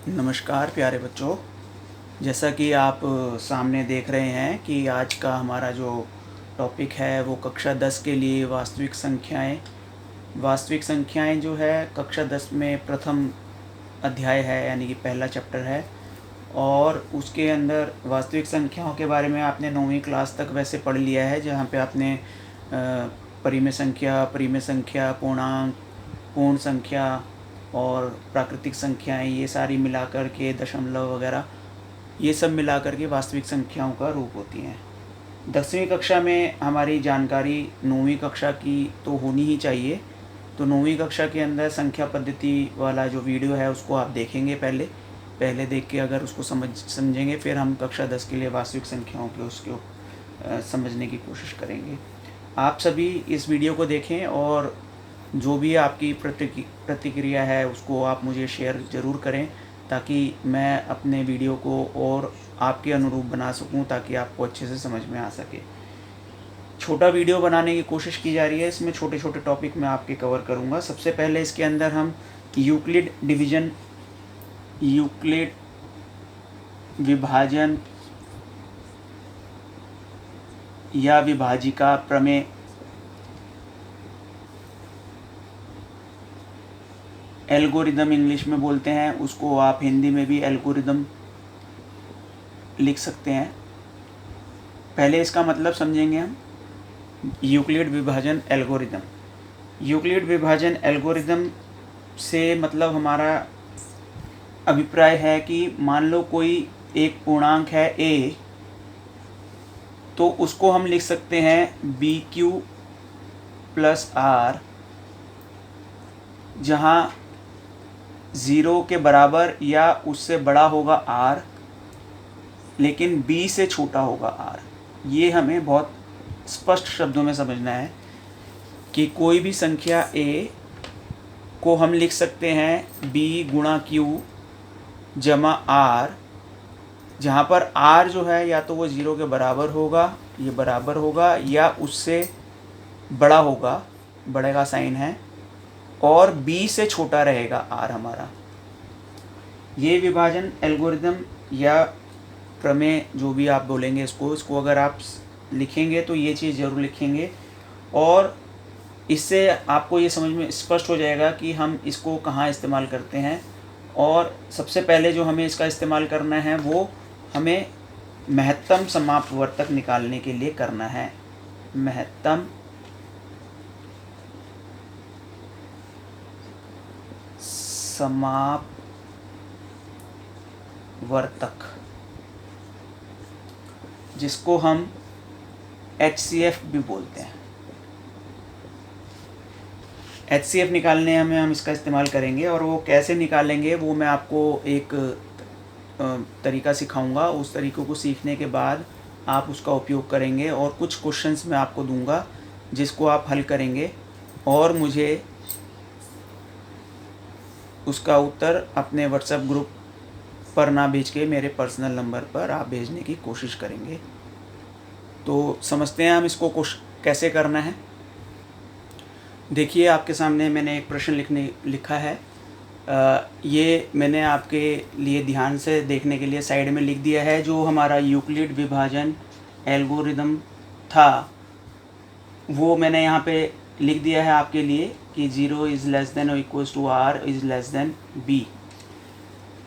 नमस्कार प्यारे बच्चों। जैसा कि आप सामने देख रहे हैं कि आज का हमारा जो टॉपिक है वो कक्षा 10 के लिए वास्तविक संख्याएं जो है कक्षा 10 में प्रथम अध्याय है, यानी कि पहला चैप्टर है। और उसके अंदर वास्तविक संख्याओं के बारे में आपने 9वीं क्लास तक वैसे पढ़ लिया है, जहाँ पे आपने परिमेय संख्या, पूर्णांक, पूर्ण संख्या और प्राकृतिक संख्याएं, ये सारी मिलाकर के दशमलव वगैरह, ये सब मिलाकर के वास्तविक संख्याओं का रूप होती हैं। 10वीं कक्षा में हमारी जानकारी 9वीं कक्षा की तो होनी ही चाहिए। तो 9वीं कक्षा के अंदर संख्या पद्धति वाला जो वीडियो है उसको आप देखेंगे। पहले देख के अगर उसको समझेंगे, फिर हम कक्षा 10 के लिए वास्तविक संख्याओं के उसको समझने की कोशिश करेंगे। आप सभी इस वीडियो को देखें और जो भी आपकी प्रतिक्रिया है उसको आप मुझे शेयर ज़रूर करें, ताकि मैं अपने वीडियो को और आपके अनुरूप बना सकूं, ताकि आपको अच्छे से समझ में आ सके। छोटा वीडियो बनाने की कोशिश की जा रही है, इसमें छोटे छोटे टॉपिक मैं आपके कवर करूंगा। सबसे पहले इसके अंदर हम यूक्लिड विभाजन या विभाजिका प्रमेय, एल्गोरिदम इंग्लिश में बोलते हैं उसको, आप हिंदी में भी एल्गोरिदम लिख सकते हैं। पहले इसका मतलब समझेंगे हम। यूक्लिड विभाजन एल्गोरिदम से मतलब हमारा अभिप्राय है कि मान लो कोई एक पूर्णांक है a, तो उसको हम लिख सकते हैं BQ प्लस R, जहाँ 0 के बराबर या उससे बड़ा होगा R, लेकिन B से छोटा होगा R। ये हमें बहुत स्पष्ट शब्दों में समझना है कि कोई भी संख्या A को हम लिख सकते हैं B गुणा Q जमा R, जहाँ पर R जो है या तो वो 0 के बराबर होगा, ये बराबर होगा, या उससे बड़ा होगा, बड़े का साइन है, और B से छोटा रहेगा R हमारा। ये विभाजन एल्गोरिदम या प्रमेय जो भी आप बोलेंगे इसको अगर आप लिखेंगे तो ये चीज़ ज़रूर लिखेंगे, और इससे आपको ये समझ में स्पष्ट हो जाएगा कि हम इसको कहाँ इस्तेमाल करते हैं। और सबसे पहले जो हमें इसका इस्तेमाल करना है वो हमें महत्तम समापवर्तक निकालने के लिए करना है। महत्तम समापवर्तक, जिसको हम HCF भी बोलते हैं। HCF निकालने हमें हम इसका इस्तेमाल करेंगे, और वो कैसे निकालेंगे वो मैं आपको एक तरीका सिखाऊंगा। उस तरीक़े को सीखने के बाद आप उसका उपयोग करेंगे, और कुछ क्वेश्चंस मैं आपको दूंगा जिसको आप हल करेंगे, और मुझे उसका उत्तर अपने व्हाट्सएप ग्रुप पर ना भेज के मेरे पर्सनल नंबर पर आप भेजने की कोशिश करेंगे। तो समझते हैं हम इसको कैसे करना है। देखिए, आपके सामने मैंने एक प्रश्न लिखा है। ये मैंने आपके लिए ध्यान से देखने के लिए साइड में लिख दिया है। जो हमारा यूक्लिड विभाजन एल्गोरिदम था वो मैंने यहाँ पे लिख दिया है आपके लिए कि 0 इज़ लेस देन और equal to R is less than B।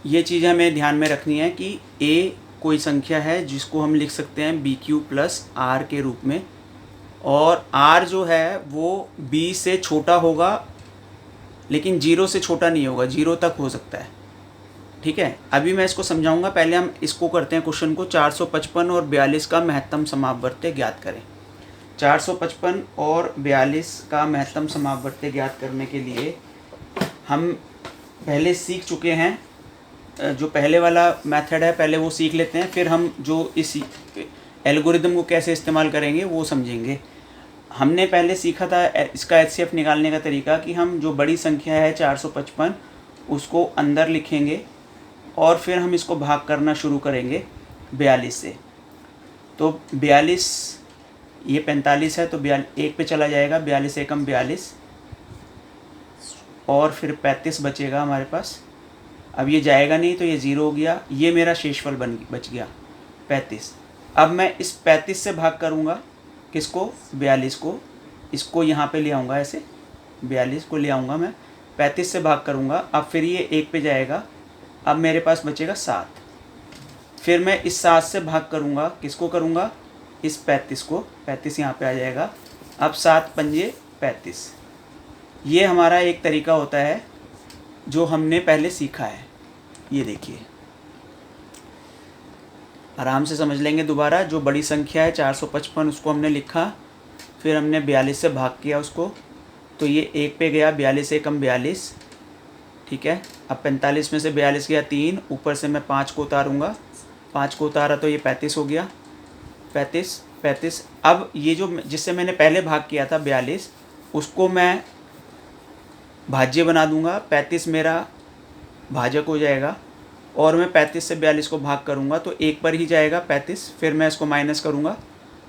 ये चीज़ हमें ध्यान में रखनी है कि A कोई संख्या है जिसको हम लिख सकते हैं BQ प्लस R के रूप में, और R जो है वो B से छोटा होगा, लेकिन 0 से छोटा नहीं होगा, 0 तक हो सकता है। ठीक है, अभी मैं इसको समझाऊंगा। पहले हम इसको करते हैं क्वेश्चन को। 455 और 42 का महत्तम समापवर्त्य ज्ञात करें। 455 और 42 का महत्तम समापवर्त्य ज्ञात करने के लिए हम पहले सीख चुके हैं। जो पहले वाला मेथड है पहले वो सीख लेते हैं, फिर हम जो इस एल्गोरिदम को कैसे इस्तेमाल करेंगे वो समझेंगे। हमने पहले सीखा था इसका HCF निकालने का तरीका कि हम जो बड़ी संख्या है 455 उसको अंदर लिखेंगे, और फिर हम इसको भाग करना शुरू करेंगे 42 से। तो 42, ये 45 है तो 1 पे चला जाएगा, 42 एकम 42, और फिर 35 बचेगा हमारे पास। अब ये जाएगा नहीं तो ये 0 हो गया, ये मेरा शेषफल बच गया 35। अब मैं इस 35 से भाग करूँगा किसको, 42 को, इसको यहाँ पे ले आऊँगा, ऐसे 42 को ले आऊँगा मैं, 35 से भाग करूँगा। अब फिर ये 1 पे जाएगा, अब मेरे पास बचेगा 7। फिर मैं इस 7 से भाग करूँगा, किसको करूँगा, इस 35 को, 35 यहाँ पे आ जाएगा। अब 7 पंजे 35। ये हमारा एक तरीका होता है जो हमने पहले सीखा है। ये देखिए, आराम से समझ लेंगे दोबारा। जो बड़ी संख्या है 455, उसको हमने लिखा, फिर हमने 42 से भाग किया उसको, तो ये 1 पे गया, 42 से कम 42, ठीक है। अब 45 में से 42 गया 3, ऊपर से मैं 5 को उतारूँगा, 5 को उतारा तो ये 35 हो गया, 35। अब ये जो जिससे मैंने पहले भाग किया था 42, उसको मैं भाज्य बना दूंगा, 35 मेरा भाजक हो जाएगा। और मैं 35 से 42 को भाग करूंगा तो 1 पर ही जाएगा 35, फिर मैं इसको माइनस करूंगा,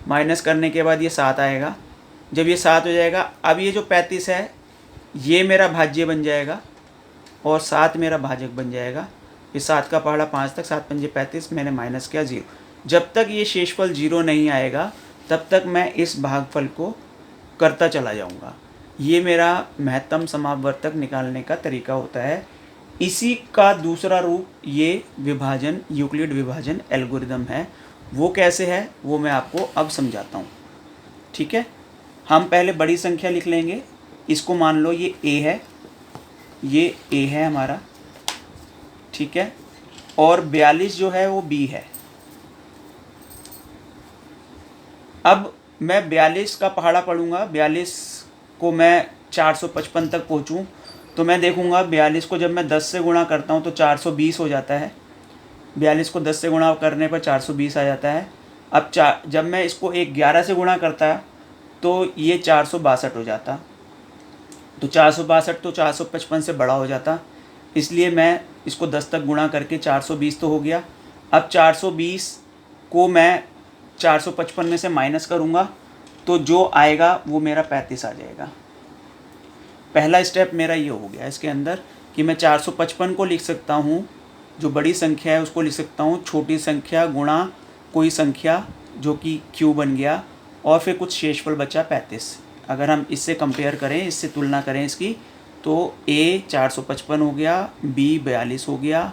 माइनस करने के बाद ये 7 आएगा। जब ये 7 हो जाएगा, अब ये जो 35 है ये मेरा भाज्य बन जाएगा और 7 मेरा भाजक बन जाएगा। ये 7 का पहाड़ा 5 तक, 7 पंजे 35, मैंने माइनस किया 0। जब तक ये शेषफल 0 नहीं आएगा तब तक मैं इस भागफल को करता चला जाऊंगा। ये मेरा महत्तम समापवर्तक निकालने का तरीका होता है। इसी का दूसरा रूप ये विभाजन, यूक्लिड विभाजन एल्गोरिदम है। वो कैसे है वो मैं आपको अब समझाता हूँ, ठीक है। हम पहले बड़ी संख्या लिख लेंगे, इसको मान लो ये a है, ये a है हमारा, ठीक है, और 42 जो है वो b है। अब मैं 42 का पहाड़ा पढ़ूंगा, 42 को मैं 455 तक पहुंचूं तो मैं देखूंगा 42 को जब मैं 10 से गुणा करता हूं तो 420 हो जाता है। 42 को 10 से गुणा करने पर 420 आ जाता है। अब जब मैं इसको 11 से गुणा करता तो ये 462 हो जाता, तो 462 तो 455 से बड़ा हो जाता, इसलिए मैं इसको 10 तक गुणा करके 420 तो हो गया। अब 420 को मैं 455 में से माइनस करूँगा तो जो आएगा वो मेरा 35 आ जाएगा। पहला स्टेप मेरा ये हो गया इसके अंदर कि मैं 455 को लिख सकता हूँ, जो बड़ी संख्या है उसको लिख सकता हूँ छोटी संख्या गुणा कोई संख्या जो कि q बन गया, और फिर कुछ शेषफल बचा 35। अगर हम इससे कंपेयर करें, इससे तुलना करें इसकी, तो a 455 हो गया, b 42 हो गया,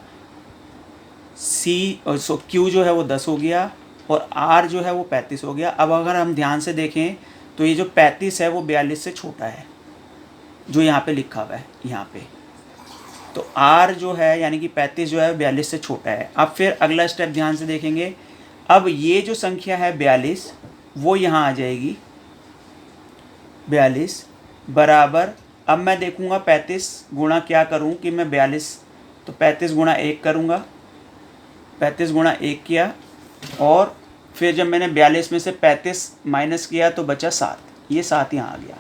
q जो है वो 10 हो गया और r जो है वो 35 हो गया। अब अगर हम ध्यान से देखें तो ये जो 35 है वो 42 से छोटा है, जो यहाँ पे लिखा हुआ है यहाँ पे, तो r जो है यानी कि 35 जो है 42 से छोटा है। अब फिर अगला स्टेप ध्यान से देखेंगे, अब ये जो संख्या है 42 वो यहाँ आ जाएगी, 42 बराबर, अब मैं देखूँगा 35 गुणा क्या करूँ कि मैं 42, तो 35 गुणा 1 करूँगा, 35 गुणा 1 किया, और फिर जब मैंने 42 में से 35 माइनस किया तो बचा 7, ये 7 यहाँ आ गया।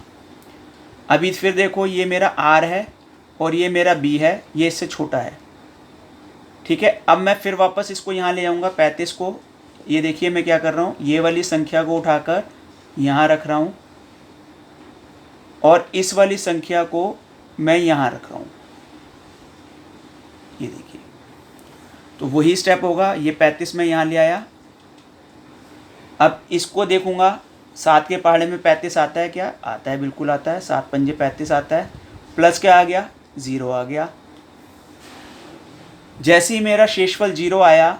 अभी फिर देखो ये मेरा r है और ये मेरा b है, ये इससे छोटा है, ठीक है। अब मैं फिर वापस इसको यहाँ ले आऊँगा 35 को, ये देखिए मैं क्या कर रहा हूँ, ये वाली संख्या को उठाकर यहाँ रख रहा हूँ और इस वाली संख्या को मैं यहाँ रख रहा हूँ, ये देखिए। तो वही स्टेप होगा, ये 35 में यहाँ ले आया। अब इसको देखूंगा 7 के पहाड़े में 35 आता है क्या, आता है, बिल्कुल आता है, 7 पंजे 35 आता है, प्लस क्या आ गया, 0 आ गया। जैसे ही मेरा शेषफल 0 आया,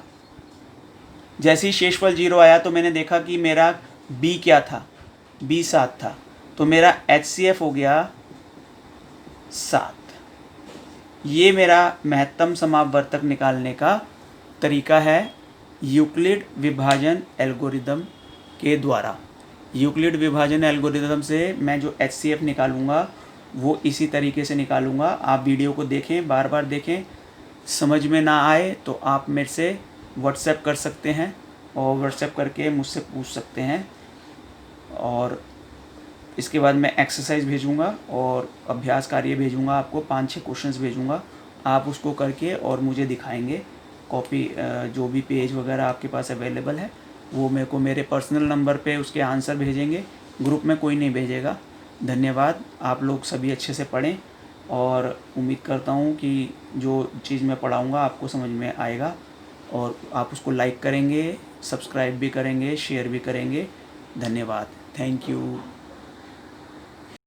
जैसे ही शेषफल 0 आया तो मैंने देखा कि मेरा b क्या था, b 7 था, तो मेरा HCF हो गया 7। ये मेरा महत्तम समापवर्तक निकालने का तरीका है यूक्लिड विभाजन एल्गोरिदम के द्वारा। यूक्लिड विभाजन एल्गोरिदम से मैं जो HCF निकालूंगा वो इसी तरीके से निकालूंगा। आप वीडियो को देखें, बार बार देखें, समझ में ना आए तो आप मेरे से व्हाट्सएप कर सकते हैं और व्हाट्सएप करके मुझसे पूछ सकते हैं, और इसके बाद मैं एक्सरसाइज भेजूंगा और अभ्यास कार्य भेजूंगा आपको, 5-6 क्वेश्चंस भेजूंगा, आप उसको करके और मुझे दिखाएंगे। कॉपी जो भी पेज वगैरह आपके पास अवेलेबल है वो मेरे को मेरे पर्सनल नंबर पे उसके आंसर भेजेंगे, ग्रुप में कोई नहीं भेजेगा। धन्यवाद, आप लोग सभी अच्छे से पढ़ें, और उम्मीद करता हूँ कि जो चीज़ मैं पढ़ाऊँगा आपको समझ में आएगा और आप उसको लाइक करेंगे, सब्सक्राइब भी करेंगे, शेयर भी करेंगे। धन्यवाद। Thank you.